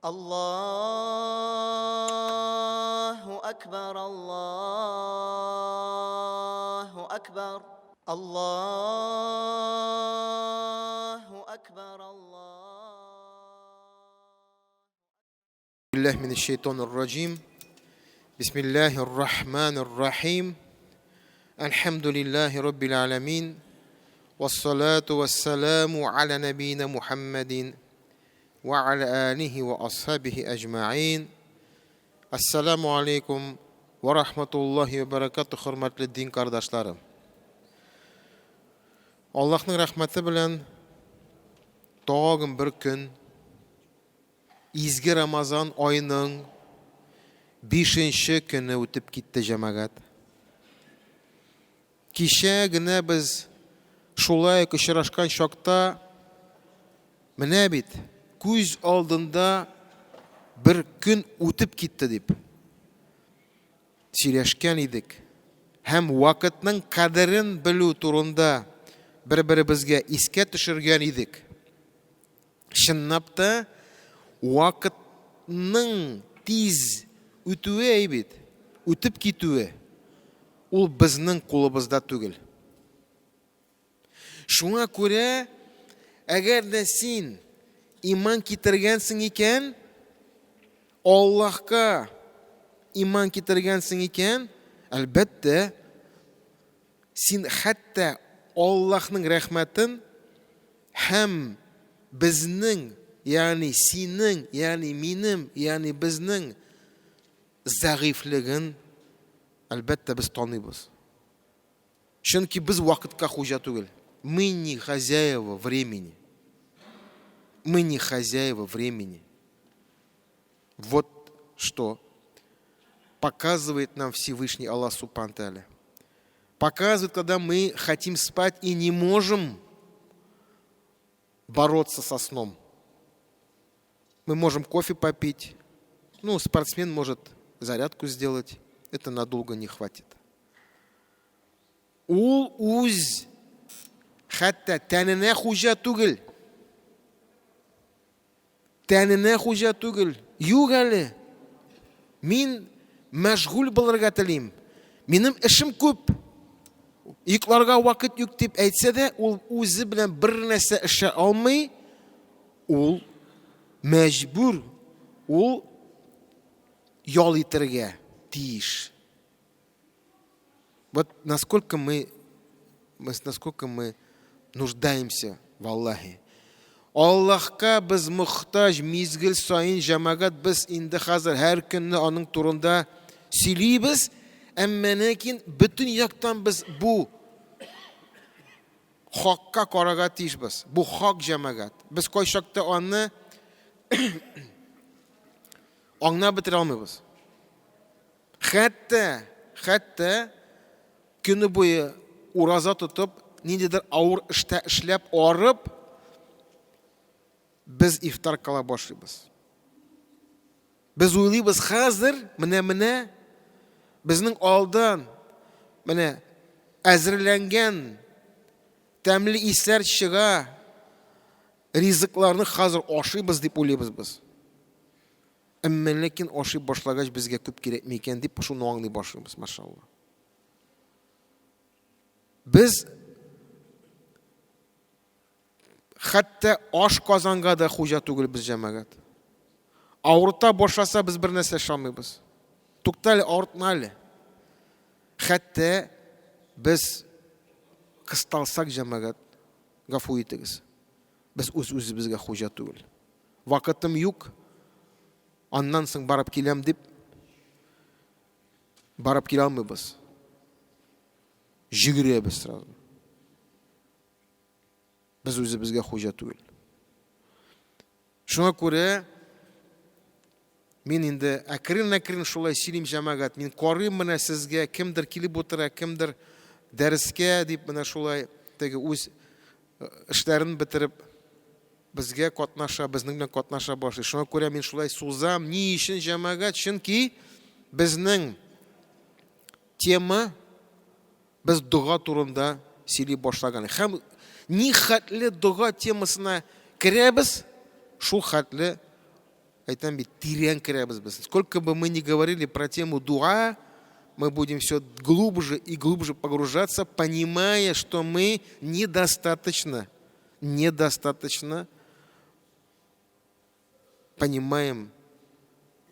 الله أكبر الله أكبر الله أكبر بالله من الشيطان الرجيم بسم الله الرحمن الرحيم الحمد لله رب العالمين والصلاة والسلام على نبينا محمد وعلى آله وأصحابه أجمعين السلام عليكم ورحمة الله وبركاته hurmatli din kardeşlerim. Allah'ın rahmeti bilen tağın bir gün izgi Ramazan ayının 5. günü ötüp gitti cemaat. Kişe güne biz şulay kışıraşkan şokta mine bit göz aldında bir gün ötüp gitti deyip söyleşken idik. Hem vakitnin kaderin bilü turunda bir-birimizge esке düşürgen idik. Şınnapta vakitnin tiz ötüwe eybit, ötüp gitüwe. Ул bizning qo'limizda tugil. Шуңа күрә, әгәр дә син иман китергәнсең икән, Аллаһка иман китергәнсең икән, әлбәттә, син хәтта Аллаһның рәхмәтен һәм безнең, ягъни синең, ягъни минем, ягъни безнең зәгыйфлеген әлбәттә без таныйбыз. Чөнки без вакытка хуҗа түгел. Мы не хозяева времени. Мы не хозяева времени. Вот что показывает нам Всевышний Аллах Субхану ва Тааля. Показывает, когда мы хотим спать и не можем бороться со сном. Мы можем кофе попить. Спортсмен может зарядку сделать. Это надолго не хватит. Ул үз хәтта тәненә хуҗа түгел. Тәненә хуҗа түгел. Юк әле. Мин мәшгуль булырга телим. Минем эшем күп. Йокларга вакыт юк дип әйтсә дә, ул үзе белән бер нәрсә эшә алмый. Ул мәҗбүр. Ул ял итәргә тиеш. Вот насколько мы нуждаемся в Аллахе. Аллахка biz muhtaç, mizgil sayın cemaat biz indi hazır her günü onun turunda söyleyimiz. Ama lakin bütün yaktan biz bu hakka karaga tiyişmiz. Bu hak cemaat. Biz koyşakta onu anla bitir almıyoruz. Hatta günü boyu urazat tutup nidedir ağır işte işlep ağırıp biz iftar kala başlıyoruz. Biz uyluyuz hazır mine bizning aldan mine hazırlangan təmli isler çığa riziklarını hazır aşıyız deyip uyluyuz biz. Amma lakin aşıy başlagaç bizge köp kerakmi ekan deb şunu anlay başlaymiz maşallah. Biz hatta aş qozonga da xo'ja tugil biz jamoat. Ağrıta boşlasa biz bir narsa yaşamaymiz. To'xtali ağrıtmayli. Hatta biz qistalsak jamoat gafu etamiz. Biz o'z-o'zimizga xo'ja tugil. Vaqitim yo'q. Ondan so'ng barib kelem deb barib kela olmaymiz. Jigiramiz sразу. Biz o'zimizga xo'ja tugil. Shunga ko'ra men endi akrin shulay silim jamoat, men qorayman mana sizga kimdir kelib o'tira, kimdir darsga deb mana shulay tagi o'z ishlarini bitirib bizga qatnasha, bizning bilan qatnasha boshlaydi. Shunga ko'ra men shulay so'zam, ni ishon jamoat, chunki bizning tema biz duo turunda сөйлей башлаған. Һәм ни хәтле дуга темасына керәбез, шул хәтле айтам бит тирән керәбез без. Сколько бы мы ни говорили про тему дуа, мы будем все глубже и глубже погружаться, понимая, что мы недостаточно понимаем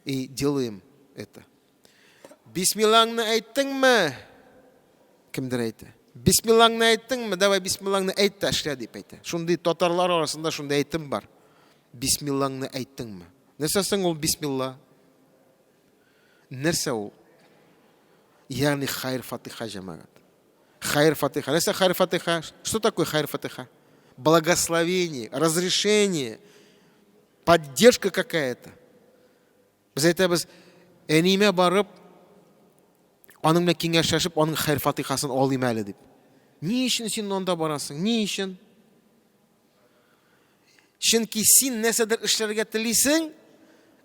и делаем это. Бисмиллахны айттыңмы? Кімдер айтты? Бисмиллахны айттыңмы? Давай бисмиллахны айт та эшлә дип әйтә. Шундый татарлар арасында шундый әйтем бар. Бисмиллахны айттыңмы? Нәрсәсең ул бисмилла? Нәрсә ул? Ягъни хайр фатиха, җәмәгать. Хайр фатиха. Нәрсә хайр фатиха? Что такое хайр фатиха? Благословение, разрешение, поддержка какая-то. Без әйтәбез, әниемә барып, аның белән киңәшләшеп, аның хайр фатихасын алыйм әле дип. Ни өчен син анда барасың? Ни өчен? Чөнки син нәрсәдер эшләргә телисең,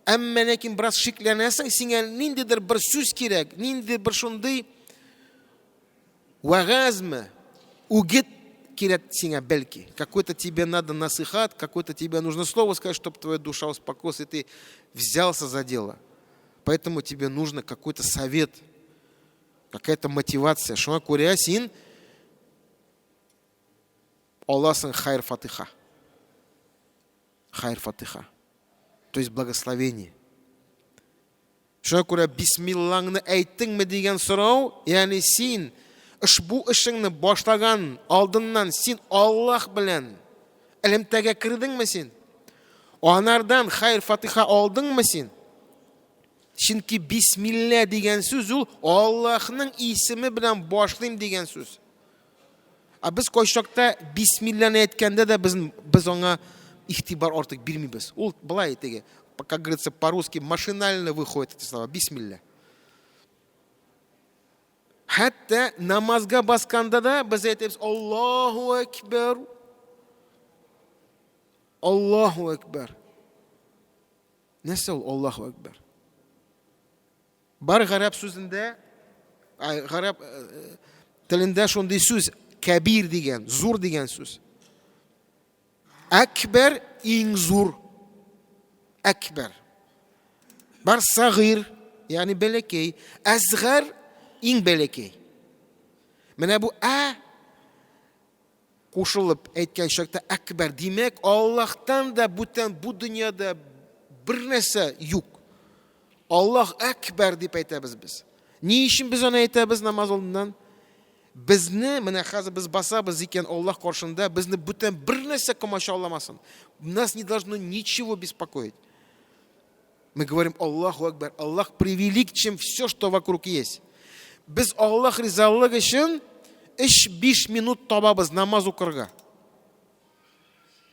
әмма ләкин бераз шикләнәсең, сиңа ниндидер бер сүз кирәк, ниндидер бер шундый вәгазмы, үгет кирәк сиңа бәлки. Какой-то тебе надо насихат, какое-то тебе нужно слово сказать, чтобы твоя душа успокоилась, и ты взялся за дело. Поэтому тебе нужно какой-то совет, какая-то мотивация. Шуңа күрә син аласың хайр фатиха. Хайр фатиха. То есть благословение. Шуңа күрә бисмиллахны әйттеңме дигән сорау, ягъни син ушбу эшеңне башлаган алдыннан син Аллаһ белән элемтәгә кирдеңме син? Анардан хайр фатиха алдыңмы син? Чөнки бисмилла дигән сүз ул Аллаһның исеме белән башлыйм дигән сүз. Без кайчакта бисмилланы әйткәндә дә без аңа игътибар артык бирмибез. Ул былай әйтәгә, как говорится, по-русски машинально выходит эти слова. Бисмилла. Хәтта намазга басканда да без әйтәбез Аллаһу акбар. Аллаһу акбар. Нәрсә ул Аллаһу акбар? Бар гарәп сүзендә, гарәп телендә шундый сүз кабир дигән, зур дигән сүз. Акбар иң зур. Акбар. Бар сагир, ягъни бәләкәй, азгар иң бәләкәй. Менә бу кушылып әйткән чакта акбар димәк, Аллаһтан да бүтән бу дөньяда бер нәрсә юк. Аллаһ акбар дип әйтәбез без. Ни өчен без аны әйтәбез намаз алдыннан? Безне, менә хәзер без басабыз икән Аллаһ каршында, безне бүтән бер нәрсә комачауламасын. Нас не должно ничего беспокоить. Мы говорим Аллаху акбар. Аллаһ превелик, чем все, что вокруг есть. Без Аллаһ ризалыгы өчен 3-5 минут табабыз намаз укырга.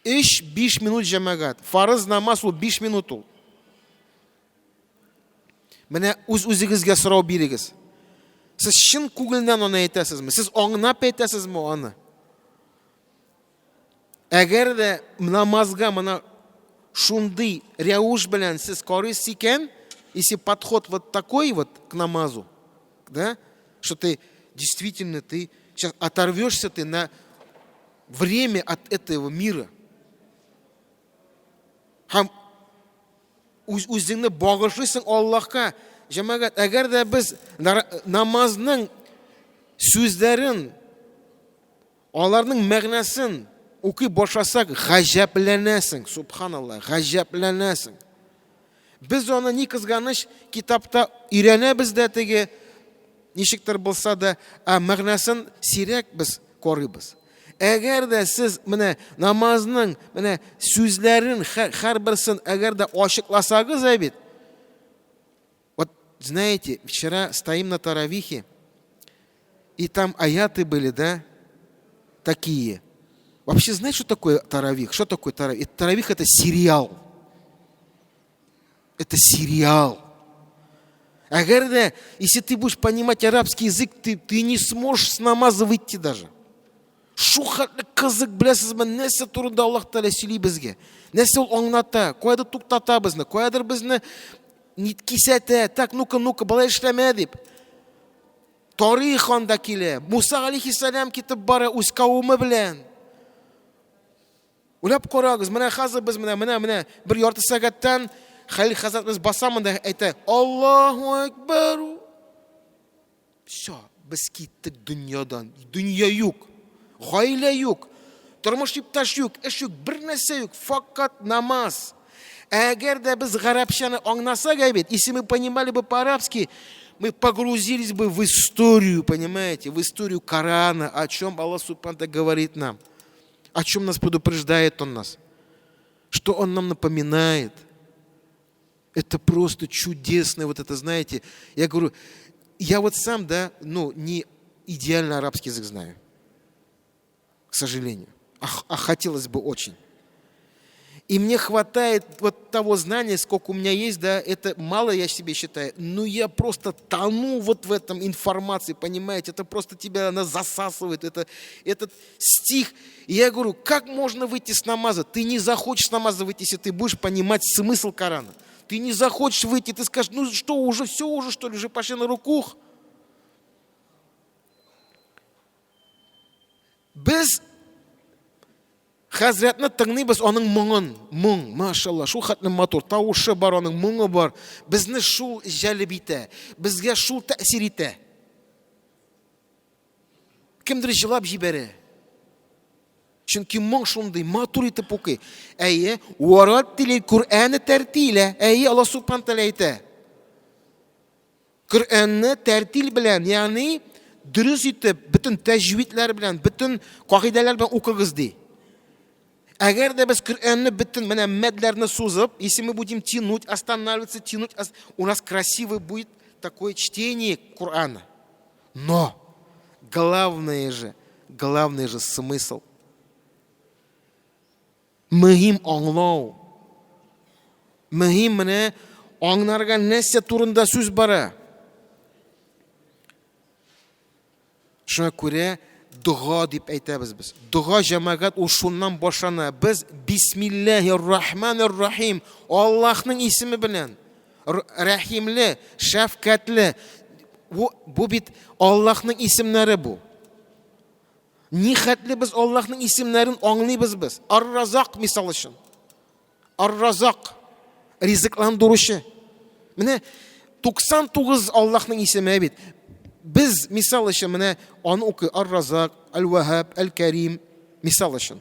3-5 минут җәмәгать. Фарыз намаз ул 5 минут ул. Менә үз-үзегезгә сорау бирегез. Сез чын күңелдән аны әйтәсезме? Сез аңлап әйтәсезме аны? Әгәр дә намазга моны шундый рәвеш белән сез карыйсыз икән, если подход вот такой вот к намазу, да, что ты действительно ты сейчас оторвешься ты на время от этого мира. Һәм үзеңне багышлыйсың Аллаһка. Җәмәгать, әгәр дә без намазның сүзләрен, аларның мәгънәсен укый башласак, гаҗәпләнәсең, субханаллах, гаҗәпләнәсең. Без аны ни кызганыч китапта өйрәнәбез дә теге ничектер булса да, мәгънәсен сирәк без карыйбыз. Әгәр дә сез менә намазның менә сүзләрен һәрберсен әгәр дә ачыкласагыз бит. Вот знаете, вчера стоим на таравихе, и там аяты были, да, такие. Вообще, знаете, что такое таравих? Что такое таравих? Таравих — это сериал. Это сериал. Әгәр дә, если ты будешь понимать арабский язык, ты не сможешь с намаза выйти даже. Шухатлы кызык беләсезме, нәрсә турында Аллаһ Тәгалә сөйли безгә? Нәрсә ул аңлата? Кайда туктата безне? Кайдыр безне кисәтә? Так, ну-ка, былай эшләмә дип. Тарих анда килә. Муса алейхиссалам китеп бара үз кавымы белән. Уйлап карагыз, менә хәзер без менә бер ярты сәгатьтән Халил Хазрат біз басамын да әйтә, Аллаху Акбар. Все, біз киттік дүниядан. Дүния юк, ғаилә юк, тормыш ипташ юк, эш юк, бір нәрсә юк, фақат намаз. Әгәр дә біз гарәпшаны аңнасак, әйбет, если мы понимали бы по-арабски, мы погрузились бы в историю, понимаете, в историю Корана, о чем Аллах Субхану говорит нам, о чем нас предупреждает Он нас, что Он нам напоминает. Это просто чудесно, вот это, знаете, я говорю, я вот сам, да, не идеально арабский язык знаю, к сожалению, а хотелось бы очень. И мне хватает вот того знания, сколько у меня есть, да, это мало я себе считаю, но я просто тону вот в этом информации, понимаете, это просто тебя она засасывает, этот стих. И я говорю, как можно выйти с намаза? Ты не захочешь с намаза выйти, если ты будешь понимать смысл Корана. Ты не захочешь выйти, ты скажешь, ну что, уже все, уже что ли, уже пошли на рукух. Без Хазратны тыңлыйбыз аның моңын, машалла, шул хәтле матур, тавышы бар, аның моңы бар. Безне шул җәлеп итә, безгә шул тәэсир итә. Кемдер җылап җибәрә. Чөнки моң шундый матур итеп укый. Әйе, вараттил Кур'аны тәртилә. Әйе, Аллаһ Субхану тәгалә әйтә. Кур'анны тәртил белән, ягъни дөрес итеп, бөтен тәҗвидләр белән, бөтен кагыйдәләр белән укыгыз ди. Әгәр дә без Коръәнне бөтен менә мәдләрне сузып, если мы будем тянуть, останавливаться, тянуть, у нас красивый будет такое чтение Коръана. Но главное же смысл. Мөһим аңлау. Мөһим менә аңларга нәрсә турында сүз бара. Шуңа күрә дуга дип әйтәбез без. Дуга җәмәгать ул шуннан башлана. Без Бисмиллаһир-рахманир-рахим, Аллаһның исеме белән, рәхимле, шәфкатьле. Бу бит Аллаһның исемнәре бу. Ни хәтле без Аллаһның исемнәрен аңлыйбыз без. Ар-Разак мисал өчен. Ар-Разак, ризыкландыручы. Менә 99 Аллаһның исеме бит. Biz misal için менә аны укый Ар-Разак, Әл-Ваһаб, Әл-Кәрим misal için.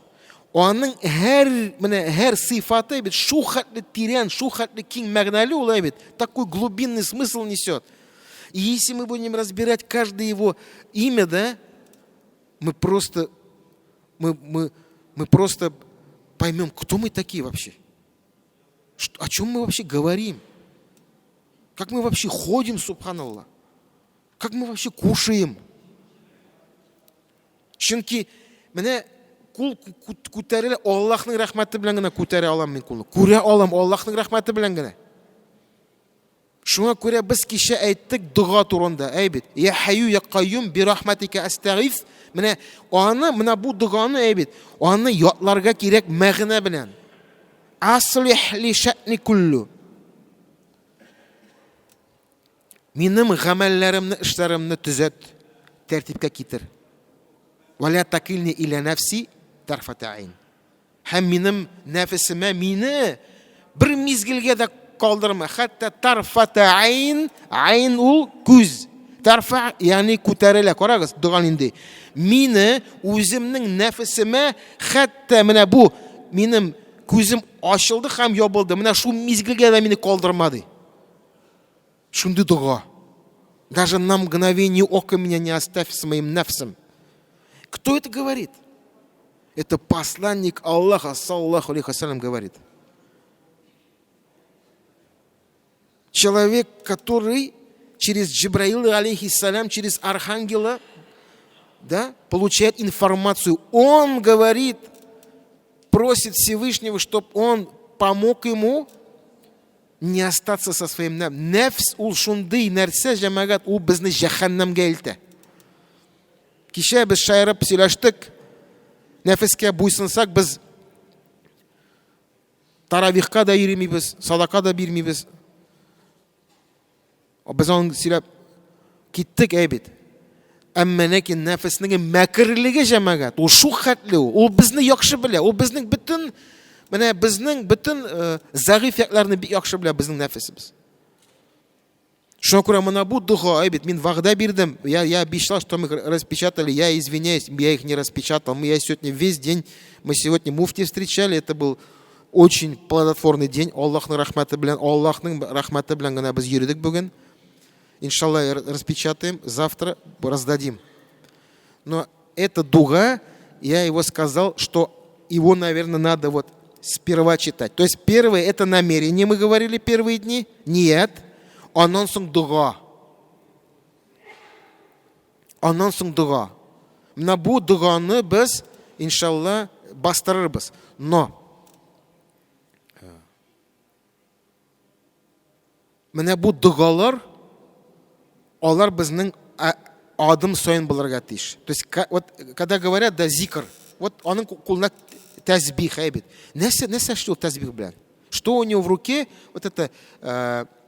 Аның һәр сыйфаты бит шу хәтле тирән, шу хәтле киң мәгънәле ул бит. Такой глубинный смысл несет. И если мы будем разбирать каждое его имя, да, мы просто поймем, кто мы такие вообще. О чем мы вообще говорим? Как мы вообще ходим, субханаллах? Как мы вообще кушаем? Чөнки менә кул күтәрелә Аллаһның рәхмәте белән генә күтәрә алам мин кулны. Күрә алам Аллаһның рәхмәте белән генә. Шуңа күрә без кичә әйттек дуга турында, әйбит. Я хәйю я кайюм би рахматика астагиф. Менә бу дуганы әйбит. Аны ятларга кирәк мәгънә белән. Аслих ли шә'ни куллу. Минем гамәлләремне, эшләремне төзәт, тәртипкә китер. Валя такилни иля нәфси тарфата айн. Һәм минем нәфесемә мине бер мизгелгә дә калдырма. Хәтта тарфата айн, айн ул күз. Тарфа, ягъни күтәрелә. Карагыз, дуган инде. Мине үземнең нәфесемә хәтта менә бу минем күзем ачылды һәм ябылды. Менә шу мизгелгә дә мине калдырмады. Шунды дуга. Даже на мгновение ока меня не оставь с моим нафсом. Кто это говорит? Это посланник Аллаха, саллаллаху алейхи вассалям, говорит. Человек, который через Джибраила, алейхиссалям, через архангела, да, получает информацию. Он говорит, просит Всевышнего, чтобы он помог ему не остаться со своим нәфс. Нәфс ул шундый нәрсә җәмәгать, ул безне җәһәннәмгә илтә. Кичә без шаярып сөйләштек. Нәфескә буйсынсак, без таравихка да йөрмибез, садака да бирмибез. Без аны сөйләп киттек әйбит. Әмма ләкин нәфеснең мәкерлеге җәмәгать, ул шу хәтле, ул безне яхшы белә, ул безнең бөтен Менә безнең бөтен зәгыйфь якларны бик яхшы белә безнең нәфесебез. Шуңа күрә менә бу дуга, бит мин вәгъдә бирдем, я обещал, что мы распечатали, я извиняюсь, я их не распечатал, я сегодня весь день, мы сегодня муфти встречали, это был очень плодотворный день, Аллахның рахмәте белән генә без йөридек бүген. Иншалла распечатаем, завтра раздадим. Но это дуга, я его сказал, что его, наверное, надо вот сперва читать. То есть первое это намерение, мы говорили первые дни, нет. Аннан соң дуга. Аннан соң дуга. Менә бу дуганы без, иншалла, бастырырбыз. Но менә бу дугалар, алар безнең адым сайын булырга тиеш. То есть, вот, когда говорят, да, зикр, вот аның кулына тәсбих, бит. Нәрсә эшли ул тәсбих белән? Что у него в руке? Вот это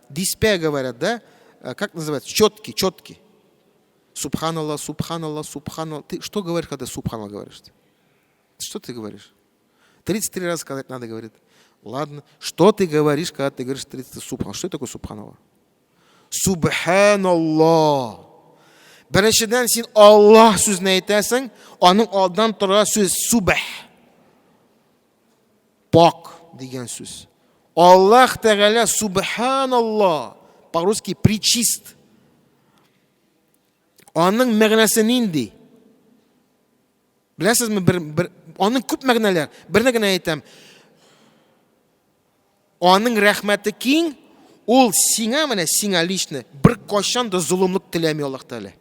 диспе говорят, да? Как называется? Четки. Субханаллах, субханаллах, субханаллах. Ты что говоришь, когда субханаллах говоришь? Что ты говоришь? 33 раза сказать надо, говорит. Ладно. Что ты говоришь, когда ты говоришь 33 субханаллах? Что такое субханаллах? Субханаллах. Беренчедән син Аллах сүзен әйтәсең, аның алдан тора сүз субх. Пак дигән сүз. Аллах Тәгалә субханаллах. По-русски причист. Аның мәгънәсе нинди? Беләсезме, аның күп мәгънәләр. Берне генә әйтәм. Аның рәхмәте киң, ул сиңа лично бер кашан да зулымлык теләми Аллаһ Тәгалә.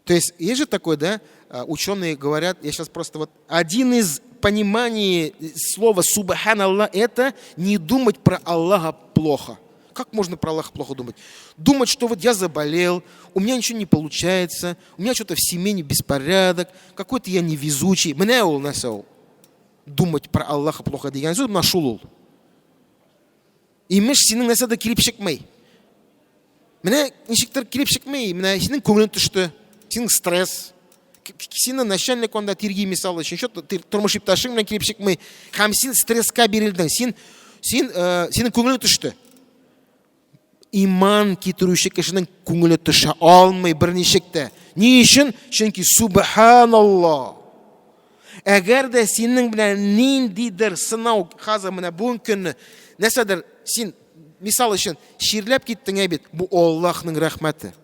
То есть же такое, да, ученые говорят, я сейчас просто вот один из пониманий слова субханаллах это не думать про Аллаха плохо. Как можно про Аллаха плохо думать? Думать, что вот я заболел, у меня ничего не получается, у меня что-то в семье не беспорядок, какой-то я невезучий. Менә ул нәрсә ул. Думать про Аллаха плохо дигән сүз менә шул ул. Имеш синең нәрсә дә килеп чыкмый. Менә ничектер килеп чыкмый, менә синең күңелең төште. Син стресс. Сине начальник онда тирги мисал өчен, что тормыш иптәшең белән килеп чыкмый, һәм син стресска бирелдең. Синең күңелең төште. Иман китерүче кешенең күңеле төшә алмый берничек тә. Ни өчен? Чөнки субханаллах. Әгәр дә синең белән ниндидер сынау хәзер менә бүген көнне нәрсәдер син мисал өчен ширләп киттең бит, бу Аллаһның рәхмәте.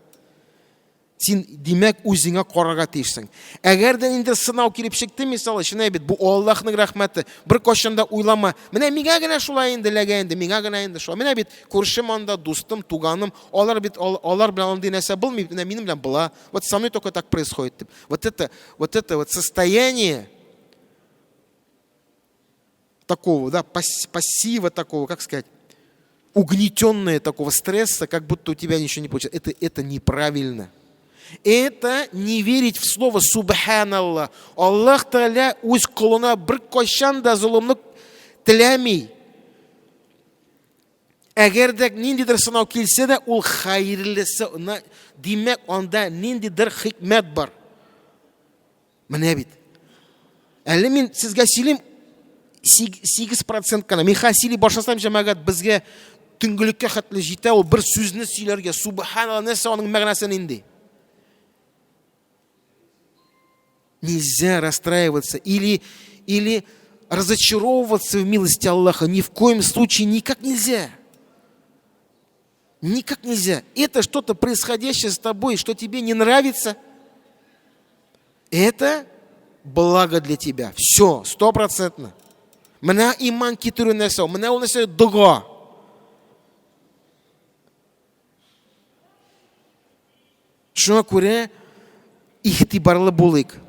Син димәк үзеңә карарга тиешсең. Әгәр дә инде сынау килеп чыкты, мисалы, шунай бит, бу Аллаһның рәхмәте. Бер кашанда уйлама, менә миңа генә шулай инде ләгән инде, миңа генә инде шулай. Менә бит күршем анда, дустым, туганым, алар белән андый нәрсә булмый, менә минем белән була. Вот со мной только так происходит. Вот это состояние такого, да, пассива такого, как сказать, угнетенное такого стресса, как будто у тебя ничего не получается. Это неправильно. Это не верить в слово субханаллах. Аллаһ Тәгалә үз кулына бер кашан да зулымлык теләми. Әгәр дә ниндидер сынау килсә дә, ул хәерлесе, димәк, анда ниндидер хикмәт бар. Менә бит. Әле мин сезгә сөйлим 8% кына. Мин хәсили башласам җәмәгать безгә төнгелеккә хәтле җитә, ул бер сүзне сөйләргә. Субханаллах, нәрсә аның мәгънәсе нинди? Нельзя расстраиваться или разочаровываться в милости Аллаха. Ни в коем случае никак нельзя. Никак нельзя. Это что-то происходящее с тобой, что тебе не нравится. Это благо для тебя. Все, 100%. Менә иман китерү нәрсә, менә ул нәрсә дуга. Шуңа күрә игътибарлы булыйк.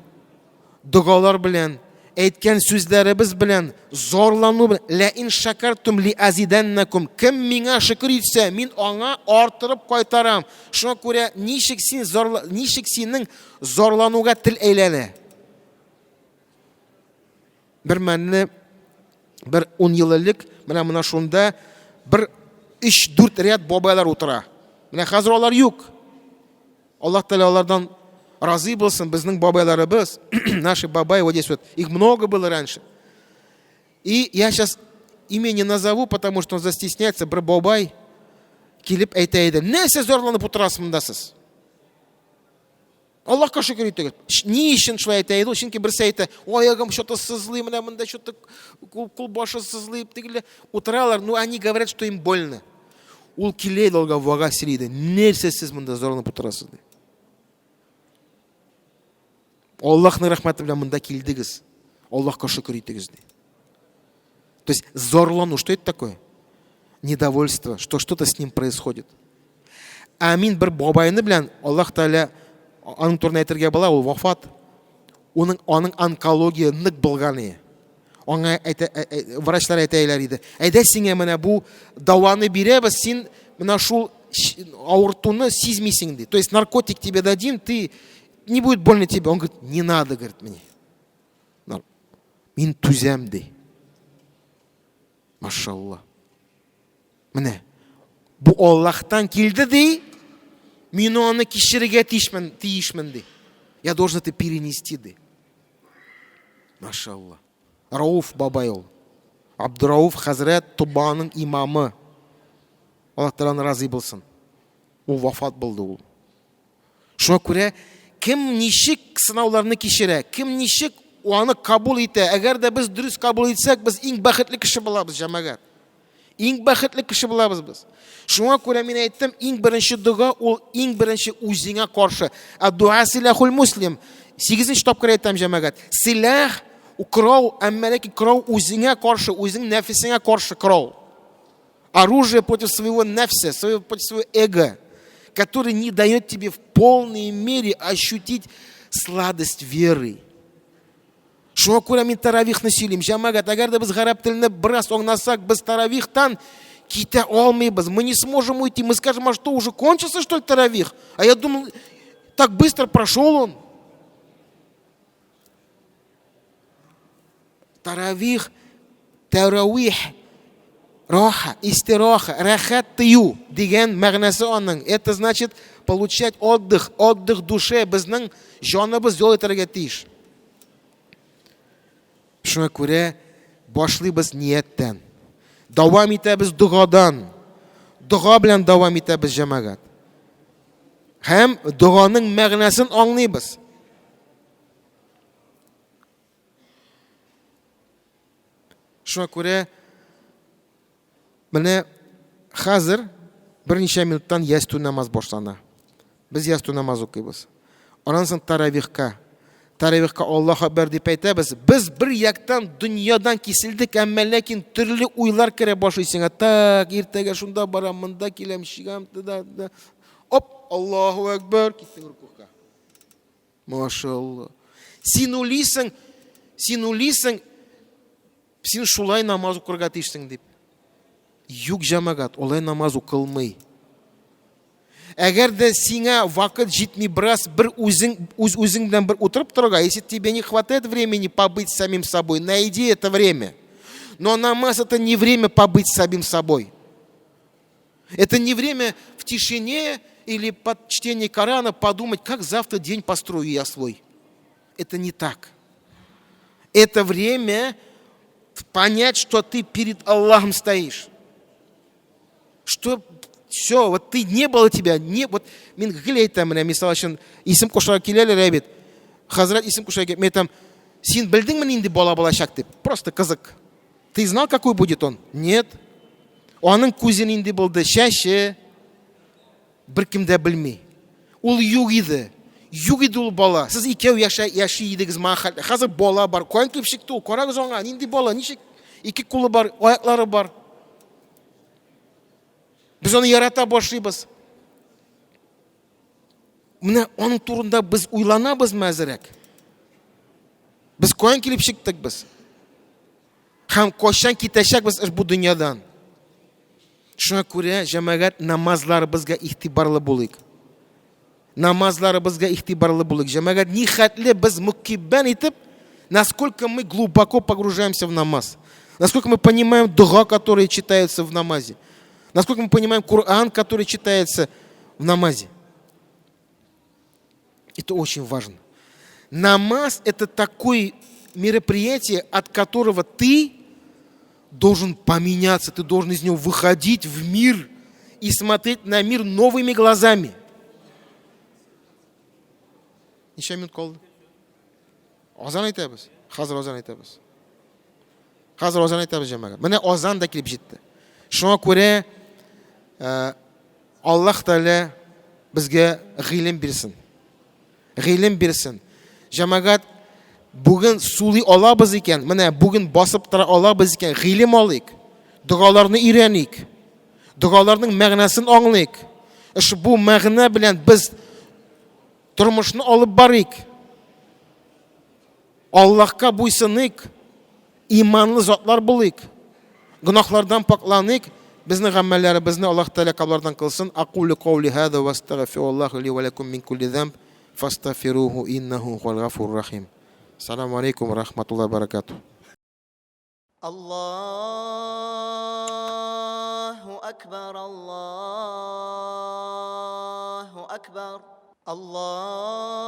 Дугалар белән, әйткән сүзләребез белән, зарлану белән, ла ин шакартум ли азиданнакум. Кем миңа шөкер итсә, мин аңа артырып кайтарам. Шуңа күрә ничек синең зарлануга тел әйләнә. Бер мәнне, бер 10 ел элек, менә шунда бер 3-4 ряд бабайлар утыра. Менә хәзер алар юк. Аллаһ Тәгалә алардан разы булсын, безнең бабайларыбыз, наши бабаи, вот здесь вот, их много было раньше. И я сейчас имя не назову, потому что он застесняется. Бір бабай келіп айтайды, не сіз зорланып отырасыз мұнда сіз? Аллахқа шүкір етеді. Не үшін шылай айтайды? Чөнки бірсі айтты, аяғым что-то сызлый, мында что-то кулбашы сызлый, дегілі. Отыралар, но они говорят, что им больно. Ол келейді, олға ваға сірейді. Нерсе сіз мұнда зорланып отырасыз? Аллахның рахматы білен мұнда келдіңіз. Аллахқа шүкір етіңіз. То есть зорлану, что это такое? Недовольство, что что-то с ним происходит. Амин бір бабайны білен, Аллах Тааля аның турында әйтергә була, ул вафат. Аның онкология нык булганы. Аңа врачлар әйтәләр иде. Әйдә сиңа менә бу дауаны бирәбез, син менә шул авыртуны сизмисең ди. То есть наркотик тебе дадим, ты не будет больно тебе. Он говорит, не надо, говорит мне. Мин түзәм ди. Машалла. Менә бу Аллахтан килде ди. Мин аны кичерергә тиешмен ди. Я должен это перенести ди. Машалла. Рауф бабай ул. Абдурауф хәзрәт Тубаның имамы. Аллаһ Тааладан разый булсын. Ул вафат булды ул. Шуңа күрә кем ничек сынауларны кичерә, кем ничек аны кабул итә. Әгәр дә без дөрес кабул итсәк, без иң бәхетле кеше булабыз, җәмәгать. Иң бәхетле кеше булабыз без. Шуңа күрә мин әйттем, иң беренче дуга ул иң беренче үзеңә каршы. Ад-дуа силахул муслим. 8нче тапкыр әйтәм, җәмәгать. Силах украу, әмма ләкин крау үзеңә каршы, үзең нәфсеңә каршы крау. Оружие против своего нефса, против своего эго, который не дает тебе в полной мере ощутить сладость веры. Шуңа күрә мин таравихны сөйлим. Җәмәгать, әгәр дә без гарәп теленә бераз аңласак, без таравихтан китә алмыйбыз. Мы не сможем уйти. Мы скажем, а что, уже кончился, что ли, таравих? А я думал, так быстро прошел он. Таравих, тарауих, раха, истираха, рахат тыю деген мәгънәсе аның. Это значит получать отдых душе. Безнең җаныбыз ел итәргә тиеш. Шуңа күрә башлыйбыз нияттән. Дәвам итәбез дугадан. Дуга белән дәвам итәбез, җәмәгать. Һәм дуганың мәгънәсен аңлыйбыз. Шуңа күрә менә хәзер берничә минуттан ястү намаз башлана. Без ястү намаз укыйбыз. Аннан соң таравихка Аллаһ акбар дип әйтәбез. Без бер яктан дөньядан киселдек, әмма ләкин төрле уйлар керә башлый сиңа. Так, иртәгә шунда барам, монда киләм, чигәм, да. Оп, Аллаһу акбар, киттең рукуга. Машалла. Син уйлыйсың, син шулай намаз укырга тиешсең дип. Юк, җәмәгать, олай намаз укылмый. Әгәр дә сиңа вакыт җитми бераз бер үзеңдән бер утырып торырга, если тебе не хватает времени побыть самим собой, найди это время. Но намаз это не время побыть самим собой. Это не время в тишине или под чтение Корана подумать, как завтра день построю я свой. Это не так. Это время понять, что ты перед Аллахом стоишь. Что все, вот ты не было тебя, вот мен гилейтем менә мисал өчен исем кушарга киләләр әбит. Хәзрәт исем кушарга мен там син белдеңме инде бала булачак дип. Просто кызык. Ты знал, какой будет он? Нет. Аның күзен инде булды шәше. Беркем дә белми. Ул юк иде. Юк иде ул бала. Сез икәү яши идегез мәхәл. Хәзер бала бар. Кайын килеп чыкты ул. Карагыз аңа, инде бала, ничек? Ике кулы бар, аяклары бар. Без аны ярата башлыйбыз. Менә аның турында без уйланабыз мәзәрәк. Без каян килеп чыктык без? Һәм кайчан китәчәкбез бу дөньядан? Шуңа күрә җәмәгать намазларыбызга игътибарлы булыйк. Намазларыбызга игътибарлы булыйк. Җәмәгать нихәтле без мукиббан итеп, насколько мы глубоко погружаемся в намаз. Насколько мы понимаем дуга, которые читаются в намазе. Насколько мы понимаем Коран, который читается в намазе. Это очень важно. Намаз – это такое мероприятие, от которого ты должен поменяться, ты должен из него выходить в мир и смотреть на мир новыми глазами. Неше минут қалды? Азан айтабыз. Қазір азан айтабыз. Қазір азан айтабыз жамағат. Міне азан да келіп жетті. Шуңа көре Аллах Тәала бізге ғилем берсін. Ғилем берсін. Жамағат, бүгін сулый алабыз екен, міне бүгін басып тұра алабыз екен, ғилем алайық. Дұғаларны үйренейік. Дұғаларның мәғнасын аңлайық. Бұл мәғна білән біз тұрмышны алып барайық. Аллахқа буйсынайық. Иманлы затлар болайық. Гүнахлардан пакланайық. Bizning amallarimizni Alloh taolo qabullardan qilsin. Aqulu qawli hada va astaghfirullohi li va lakum min kulli dhanb fastaghfiruhu innahu huval ghafurur rahim. Assalomu alaykum va rahmatullohi va barakatuh. Allahu akbar, Allahu akbar, Allah